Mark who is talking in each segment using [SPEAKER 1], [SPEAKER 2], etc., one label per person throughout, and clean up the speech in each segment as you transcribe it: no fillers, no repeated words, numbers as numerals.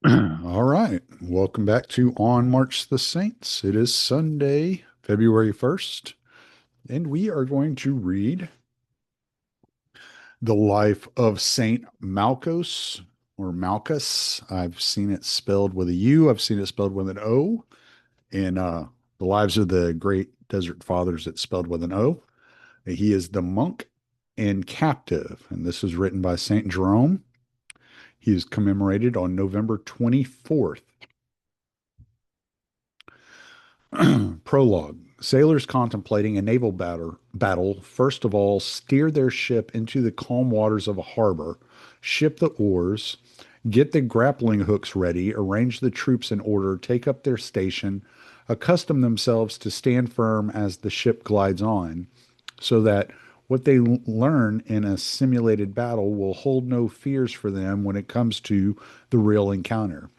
[SPEAKER 1] All right. Welcome back to On March the Saints. It is Sunday, February 1st, and we are going to read the life of Saint Malchos or Malchus. I've seen it spelled with a U, I've seen it spelled with an O, and the lives of the great desert fathers, it's spelled with an O. He is the monk and captive, and this was written by Saint Jerome. He is commemorated on November 24th. Prologue. Sailors contemplating a naval battle first of all steer their ship into the calm waters of a harbor, ship the oars, get the grappling hooks ready, arrange the troops in order, take up their station, accustom themselves to stand firm as the ship glides on, so that what they learn in a simulated battle will hold no fears for them when it comes to the real encounter.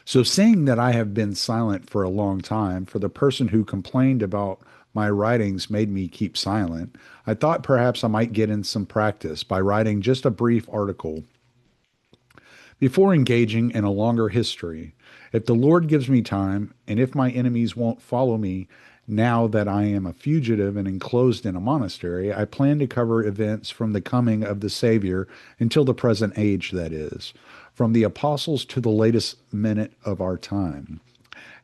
[SPEAKER 1] So, seeing that I have been silent for a long time, for the person who complained about my writings made me keep silent, I thought perhaps I might get in some practice by writing just a brief article before engaging in a longer history. If the Lord gives me time, and if my enemies won't follow me now that I am a fugitive and enclosed in a monastery, I plan to cover events from the coming of the Savior until the present age, that is, from the apostles to the latest minute of our time.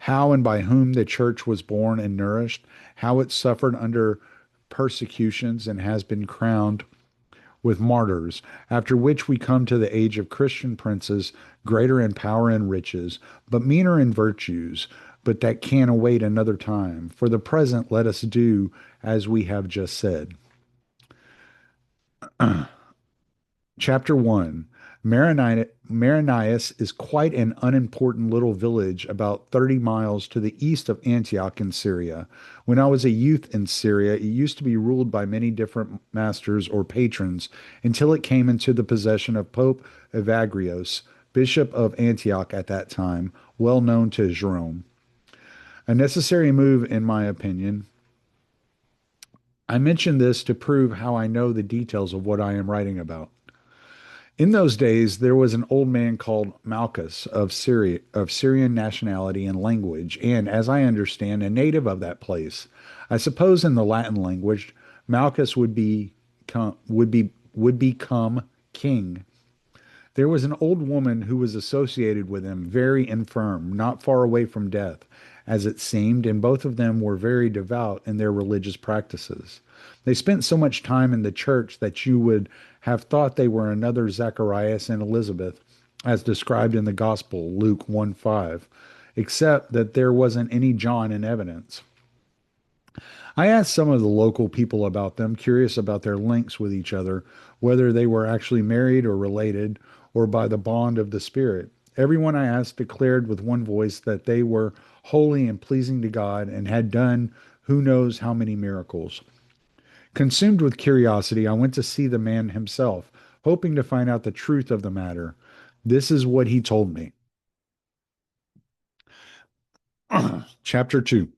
[SPEAKER 1] How and by whom the church was born and nourished, how it suffered under persecutions and has been crowned with martyrs, after which we come to the age of Christian princes, greater in power and riches, but meaner in virtues, but that can await another time. For the present, let us do as we have just said. Chapter 1. Maranias is quite an unimportant little village about 30 miles to the east of Antioch in Syria. When I was a youth in Syria, it used to be ruled by many different masters or patrons until it came into the possession of Pope Evagrios, Bishop of Antioch at that time, well known to Jerome. A necessary move, in my opinion. I mention this to prove how I know the details of what I am writing about. In those days, there was an old man called Malchus of Syria, of Syrian nationality and language, and, as I understand, a native of that place. I suppose in the Latin language, Malchus would become king. There was an old woman who was associated with him, very infirm, not far away from death, as it seemed, and both of them were very devout in their religious practices. They spent so much time in the church that you would have thought they were another Zacharias and Elizabeth, as described in the Gospel, Luke 1:5, except that there wasn't any John in evidence. I asked some of the local people about them, curious about their links with each other, whether they were actually married or related, or by the bond of the Spirit. Everyone I asked declared with one voice that they were holy and pleasing to God and had done who knows how many miracles. Consumed with curiosity, I went to see the man himself, hoping to find out the truth of the matter. This is what he told me. Chapter 2.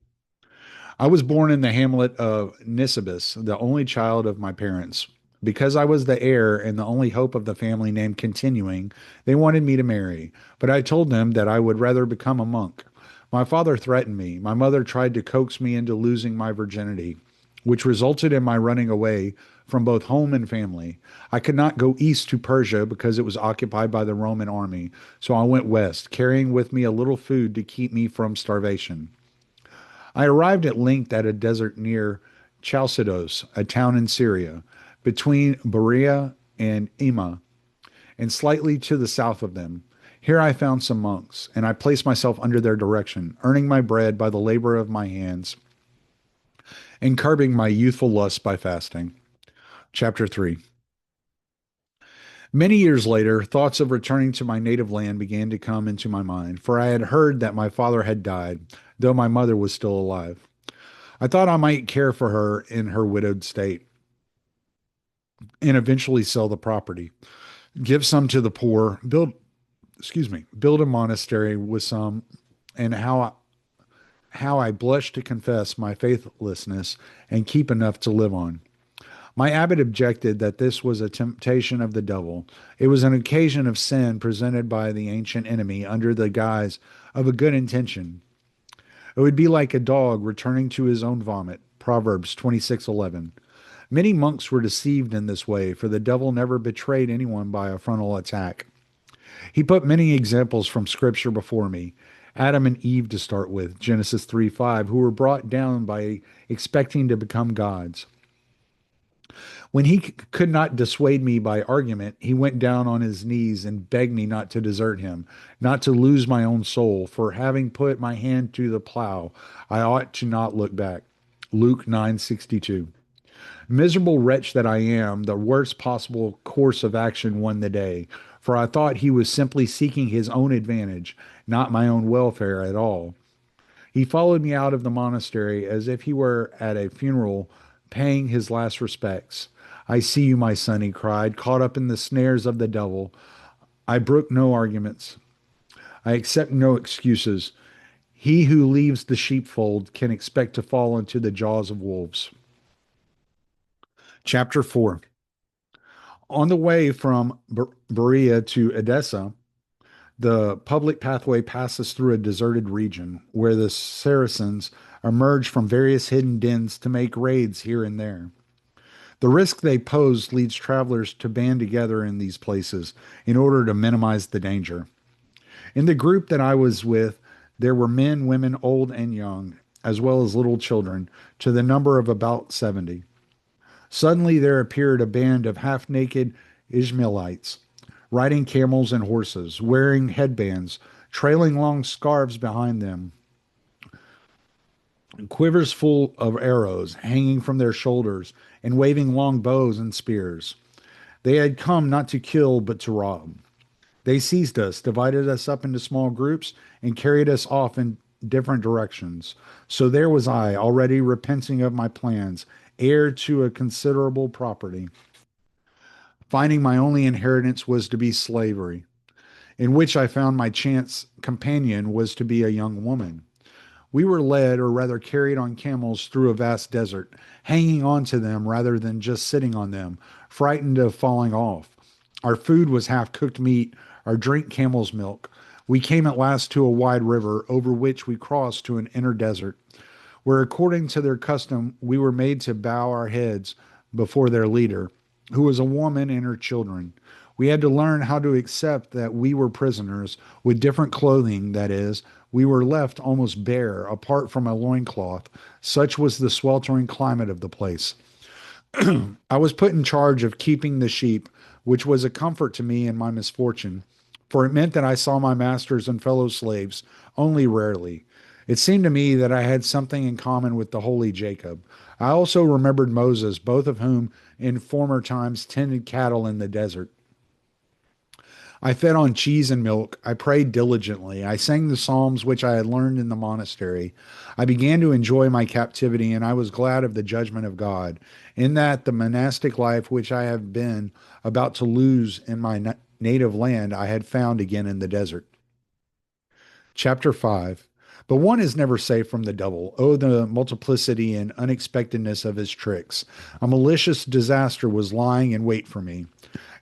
[SPEAKER 1] I was born in the hamlet of Nisibis, the only child of my parents. Because I was the heir and the only hope of the family name continuing, they wanted me to marry, but I told them that I would rather become a monk. My father threatened me. My mother tried to coax me into losing my virginity, which resulted in my running away from both home and family. I could not go east to Persia because it was occupied by the Roman army, so I went west, carrying with me a little food to keep me from starvation. I arrived at length at a desert near Chalcidos, a town in Syria, between Berea and Ema, and slightly to the south of them. Here I found some monks, and I placed myself under their direction, earning my bread by the labor of my hands, and curbing my youthful lusts by fasting. Chapter 3. Many years later, thoughts of returning to my native land began to come into my mind, for I had heard that my father had died, though my mother was still alive. I thought I might care for her in her widowed state and eventually sell the property, give some to the poor, build a monastery with some, and how I blush to confess my faithlessness and keep enough to live on. My abbot objected that this was a temptation of the devil. It was an occasion of sin presented by the ancient enemy under the guise of a good intention. It would be like a dog returning to his own vomit. Proverbs 26:11. Many monks were deceived in this way, for the devil never betrayed anyone by a frontal attack. He put many examples from Scripture before me. Adam and Eve to start with, Genesis 3:5, who were brought down by expecting to become gods. When he could not dissuade me by argument, he went down on his knees and begged me not to desert him, not to lose my own soul, for having put my hand to the plow, I ought to not look back. Luke 9:62. Miserable wretch that I am, the worst possible course of action won the day, for I thought he was simply seeking his own advantage, not my own welfare at all. He followed me out of the monastery as if he were at a funeral paying his last respects. I see you, my son, he cried, caught up in the snares of the devil. I brook no arguments. I accept no excuses. He who leaves the sheepfold can expect to fall into the jaws of wolves. Chapter 4. On the way from Berea to Edessa, the public pathway passes through a deserted region where the Saracens emerge from various hidden dens to make raids here and there. The risk they pose leads travelers to band together in these places in order to minimize the danger. In the group that I was with, there were men, women, old and young, as well as little children, to the number of about 70. Suddenly there appeared a band of half naked Ishmaelites, riding camels and horses, wearing headbands, trailing long scarves behind them, quivers full of arrows hanging from their shoulders, and waving long bows and spears. They had come not to kill, but to rob. They seized us, divided us up into small groups, and carried us off in different directions. So there was I, already repenting of my plans, heir to a considerable property, finding my only inheritance was to be slavery, in which I found my chance companion was to be a young woman. We were led, or rather carried on camels through a vast desert, hanging on to them rather than just sitting on them, frightened of falling off. Our food was half cooked meat, our drink camel's milk. We came at last to a wide river, over which we crossed to an inner desert, where according to their custom we were made to bow our heads before their leader, who was a woman and her children. We had to learn how to accept that we were prisoners with different clothing, that is, we were left almost bare, apart from a loincloth. Such was the sweltering climate of the place. I was put in charge of keeping the sheep, which was a comfort to me in my misfortune, for it meant that I saw my masters and fellow slaves only rarely. It seemed to me that I had something in common with the holy Jacob. I also remembered Moses, both of whom in former times tended cattle in the desert. I fed on cheese and milk. I prayed diligently. I sang the psalms which I had learned in the monastery. I began to enjoy my captivity, and I was glad of the judgment of God, in that the monastic life which I have been about to lose in my native land I had found again in the desert. Chapter 5. But one is never safe from the devil. Oh, the multiplicity and unexpectedness of his tricks. A malicious disaster was lying in wait for me.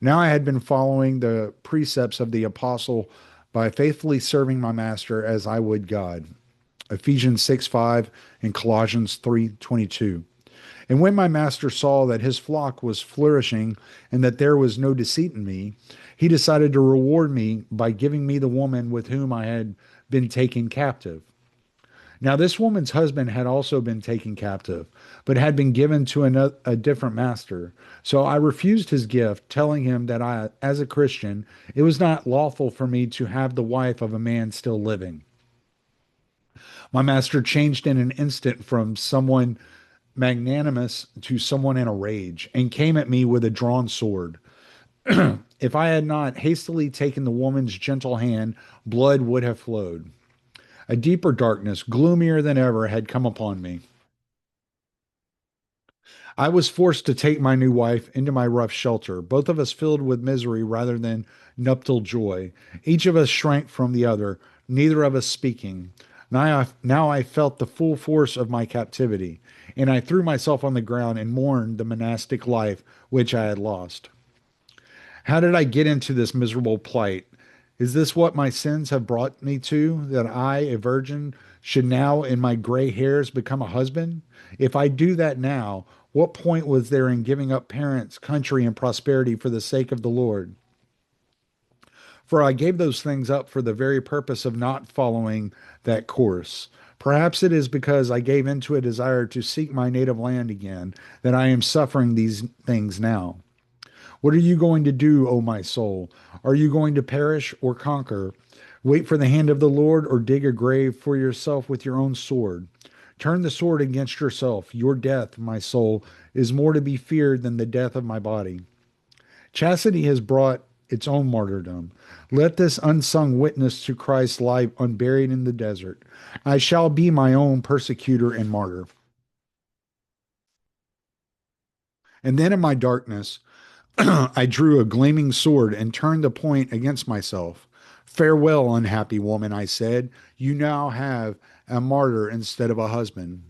[SPEAKER 1] Now I had been following the precepts of the apostle by faithfully serving my master as I would God. Ephesians 6:5 and Colossians 3:22. And when my master saw that his flock was flourishing and that there was no deceit in me, he decided to reward me by giving me the woman with whom I had been taken captive. Now, this woman's husband had also been taken captive, but had been given to a different master. So I refused his gift, telling him that as a Christian, it was not lawful for me to have the wife of a man still living. My master changed in an instant from someone magnanimous to someone in a rage, and came at me with a drawn sword. If I had not hastily taken the woman's gentle hand, blood would have flowed. A deeper darkness, gloomier than ever, had come upon me. I was forced to take my new wife into my rough shelter, both of us filled with misery rather than nuptial joy. Each of us shrank from the other, neither of us speaking. Now I felt the full force of my captivity, and I threw myself on the ground and mourned the monastic life which I had lost. How did I get into this miserable plight? Is this what my sins have brought me to, that I, a virgin, should now in my gray hairs become a husband? If I do that now, what point was there in giving up parents, country, and prosperity for the sake of the Lord? For I gave those things up for the very purpose of not following that course. Perhaps it is because I gave into a desire to seek my native land again that I am suffering these things now. What are you going to do, O my soul? Are you going to perish or conquer? Wait for the hand of the Lord or dig a grave for yourself with your own sword. Turn the sword against yourself. Your death, my soul, is more to be feared than the death of my body. Chastity has brought its own martyrdom. Let this unsung witness to Christ's life unburied in the desert. I shall be my own persecutor and martyr. And then in my darkness, I drew a gleaming sword and turned the point against myself. Farewell, unhappy woman, I said. You now have a martyr instead of a husband.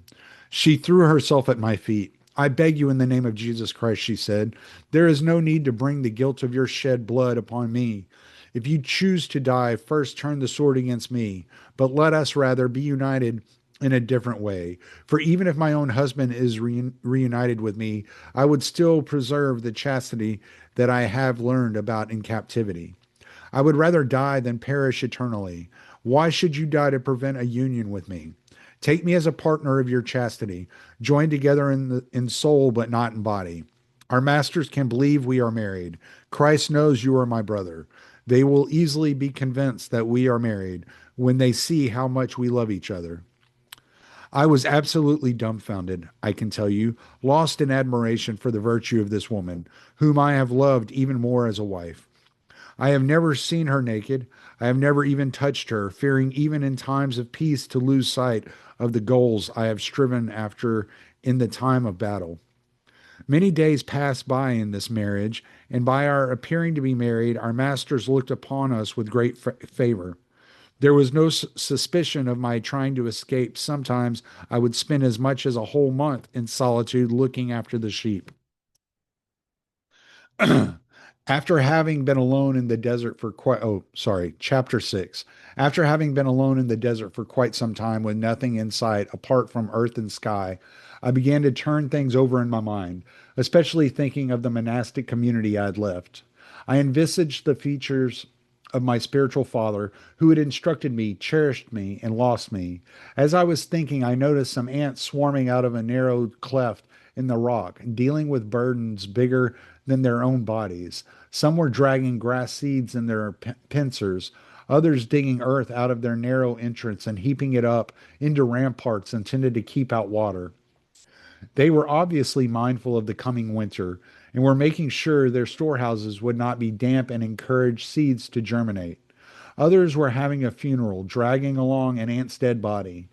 [SPEAKER 1] She threw herself at my feet. I beg you in the name of Jesus Christ, she said. There is no need to bring the guilt of your shed blood upon me. If you choose to die, first turn the sword against me, but let us rather be united in a different way. For even if my own husband is reunited with me, I would still preserve the chastity that I have learned about in captivity. I would rather die than perish eternally. Why should you die to prevent a union with me? Take me as a partner of your chastity, joined together in soul but not in body. Our masters can believe we are married. Christ knows you are my brother. They will easily be convinced that we are married when they see how much we love each other. I was absolutely dumbfounded, I can tell you, lost in admiration for the virtue of this woman, whom I have loved even more as a wife. I have never seen her naked. I have never even touched her, fearing even in times of peace to lose sight of the goals I have striven after in the time of battle. Many days passed by in this marriage, and by our appearing to be married, our masters looked upon us with great favor. There was no suspicion of my trying to escape. Sometimes I would spend as much as a whole month in solitude looking after the sheep. After having been alone in the desert for quite, oh, sorry, chapter 6. After having been alone in the desert for quite some time with nothing in sight apart from earth and sky, I began to turn things over in my mind, especially thinking of the monastic community I had left. I envisaged the features of my spiritual father who had instructed me, cherished me, and lost me. As I was thinking, I noticed some ants swarming out of a narrow cleft in the rock, dealing with burdens bigger than their own bodies. Some were dragging grass seeds in their pincers, others digging earth out of their narrow entrance and heaping it up into ramparts intended to keep out water. They were obviously mindful of the coming winter and were making sure their storehouses would not be damp and encourage seeds to germinate. Others were having a funeral, dragging along an ant's dead body.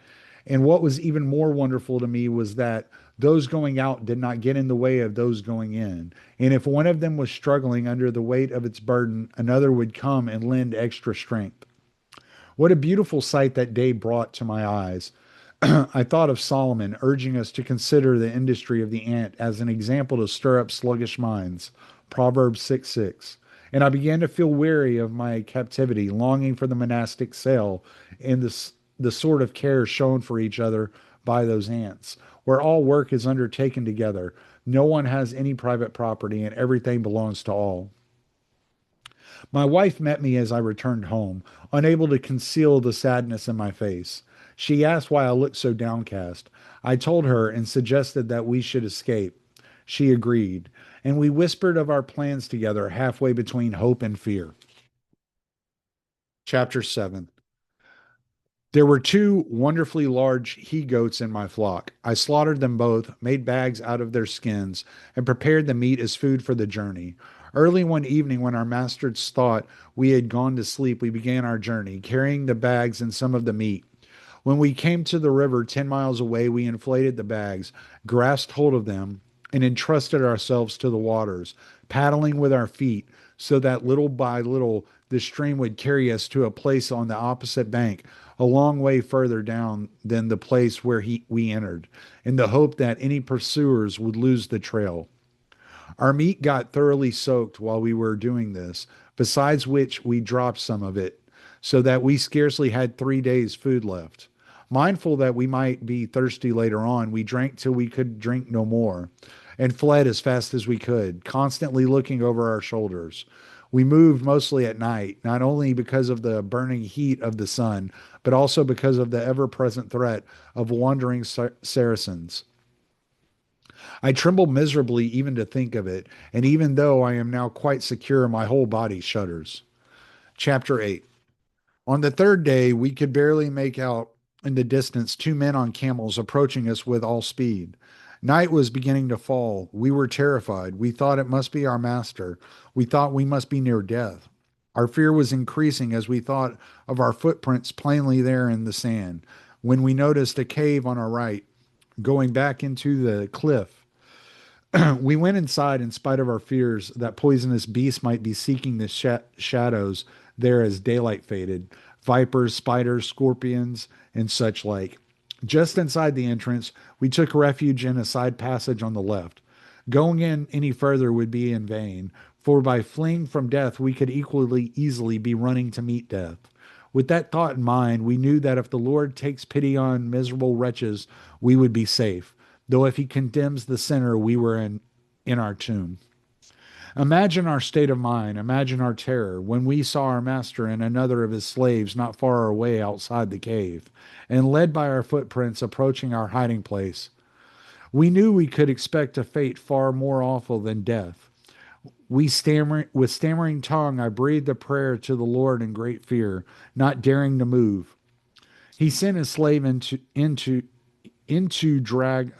[SPEAKER 1] And what was even more wonderful to me was that those going out did not get in the way of those going in. And if one of them was struggling under the weight of its burden, another would come and lend extra strength. What a beautiful sight that day brought to my eyes. I thought of Solomon urging us to consider the industry of the ant as an example to stir up sluggish minds. Proverbs 6:6. And I began to feel weary of my captivity, longing for the monastic cell and the sort of care shown for each other by those ants, where all work is undertaken together. No one has any private property and everything belongs to all. My wife met me as I returned home, unable to conceal the sadness in my face. She asked why I looked so downcast. I told her and suggested that we should escape. She agreed, and we whispered of our plans together halfway between hope and fear. Chapter 7. There were two wonderfully large he goats in my flock. I slaughtered them both, made bags out of their skins, and prepared the meat as food for the journey. Early one evening, when our masters thought we had gone to sleep, we began our journey, carrying the bags and some of the meat. When we came to the river 10 miles away, we inflated the bags, grasped hold of them, and entrusted ourselves to the waters, paddling with our feet, so that little by little the stream would carry us to a place on the opposite bank, a long way further down than the place where we entered, in the hope that any pursuers would lose the trail. Our meat got thoroughly soaked while we were doing this, besides which we dropped some of it, so that we scarcely had 3 days' food left. Mindful that we might be thirsty later on, we drank till we could drink no more, and fled as fast as we could, constantly looking over our shoulders. We moved mostly at night, not only because of the burning heat of the sun, but also because of the ever present threat of wandering Saracens. I tremble miserably even to think of it, and even though I am now quite secure, my whole body shudders. Chapter 8. On the third day, we could barely make out in the distance two men on camels approaching us with all speed. Night was beginning to fall. We were terrified. We thought it must be our master. We thought we must be near death. Our fear was increasing as we thought of our footprints plainly there in the sand, when we noticed a cave on our right, going back into the cliff. We went inside in spite of our fears that poisonous beasts might be seeking the shadows there as daylight faded, vipers, spiders, scorpions, and such like. Just inside the entrance, we took refuge in a side passage on the left. Going in any further would be in vain, for by fleeing from death, we could equally easily be running to meet death. With that thought in mind, we knew that if the Lord takes pity on miserable wretches, we would be safe, though if he condemns the sinner, we were in our tomb. Imagine our state of mind, imagine our terror when we saw our master and another of his slaves not far away outside the cave, and led by our footprints approaching our hiding place. We knew we could expect a fate far more awful than death. With stammering tongue, I breathed a prayer to the Lord in great fear, not daring to move. He sent his slave into drag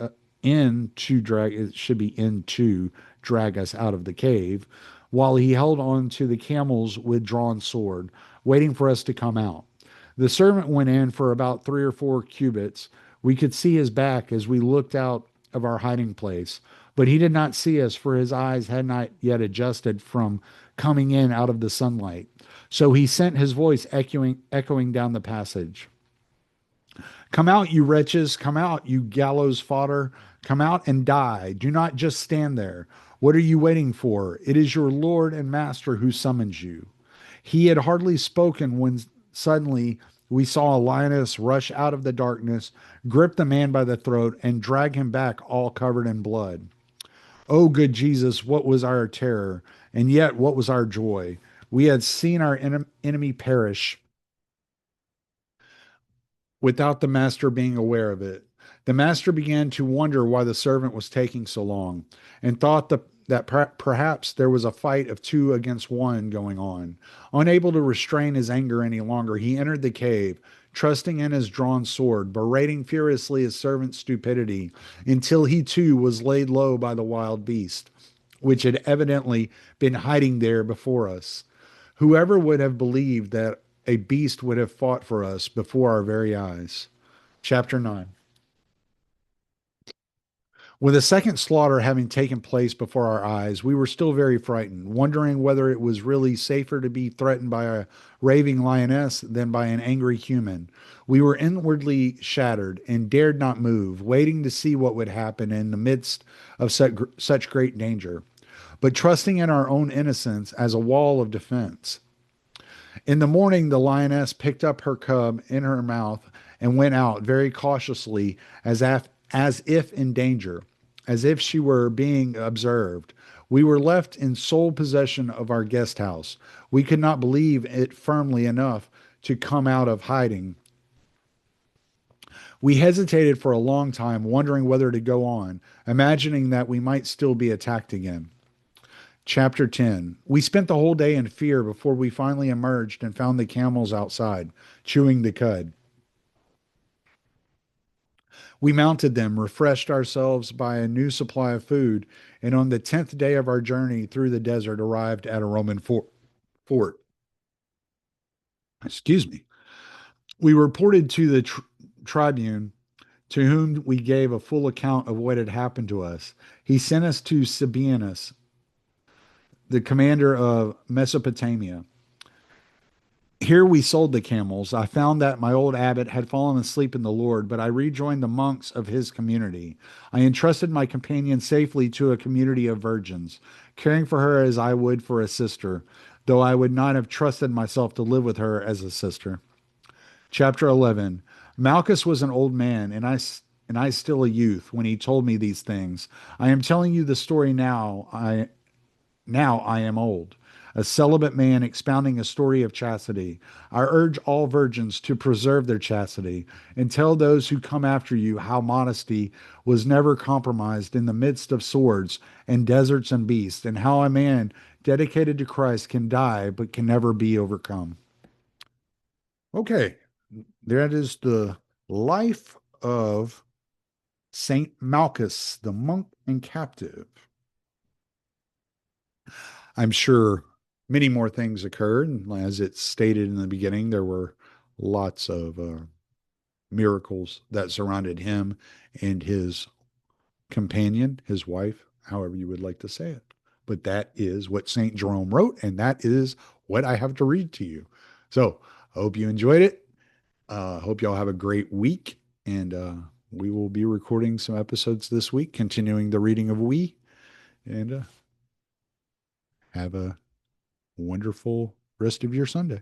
[SPEAKER 1] in to drag it should be into drag us out of the cave, while he held on to the camels with drawn sword, waiting for us to come out. The servant went in for about 3 or 4 cubits. We could see his back as we looked out of our hiding place, but he did not see us, for his eyes had not yet adjusted from coming in out of the sunlight. So he sent his voice echoing down the passage. Come out, you wretches. Come out, you gallows fodder. Come out and die. Do not just stand there. What are you waiting for? It is your Lord and Master who summons you. He had hardly spoken when suddenly we saw a lioness rush out of the darkness, grip the man by the throat, and drag him back all covered in blood. Oh, good Jesus, what was our terror? And yet, what was our joy? We had seen our enemy perish without the master being aware of it. The master began to wonder why the servant was taking so long, and thought that perhaps there was a fight of two against one going on. Unable to restrain his anger any longer, he entered the cave, trusting in his drawn sword, berating furiously his servant's stupidity, until he too was laid low by the wild beast, which had evidently been hiding there before us. Whoever would have believed that a beast would have fought for us before our very eyes? Chapter 9. With a second slaughter having taken place before our eyes, we were still very frightened, wondering whether it was really safer to be threatened by a raving lioness than by an angry human. We were inwardly shattered and dared not move, waiting to see what would happen in the midst of such great danger, but trusting in our own innocence as a wall of defense. In the morning, the lioness picked up her cub in her mouth and went out very cautiously, as if in danger, as if she were being observed. We were left in sole possession of our guest house. We could not believe it firmly enough to come out of hiding. We hesitated for a long time, wondering whether to go on, imagining that we might still be attacked again. Chapter 10. We spent the whole day in fear before we finally emerged and found the camels outside, chewing the cud. We mounted them, refreshed ourselves by a new supply of food, and on the 10th day of our journey through the desert arrived at a Roman fort. Excuse me. We reported to the tribune, to whom we gave a full account of what had happened to us. He sent us to Sabinus, the commander of Mesopotamia. Here we sold the camels. I found that my old abbot had fallen asleep in the Lord, but I rejoined the monks of his community. I entrusted my companion safely to a community of virgins, caring for her as I would for a sister, though I would not have trusted myself to live with her as a sister. Chapter 11. Malchus was an old man, and I still a youth when he told me these things. I am telling you the story now. Now I am old, a celibate man expounding a story of chastity. I urge all virgins to preserve their chastity and tell those who come after you how modesty was never compromised in the midst of swords and deserts and beasts, and how a man dedicated to Christ can die but can never be overcome. Okay, that is the life of Saint Malchus, the monk and captive. I'm sure many more things occurred. And as it stated in the beginning, there were lots of miracles that surrounded him and his companion, his wife, however you would like to say it. But that is what St. Jerome wrote, and that is what I have to read to you. So I hope you enjoyed it. Hope y'all have a great week. And we will be recording some episodes this week, continuing the reading of We. And have a wonderful rest of your Sunday.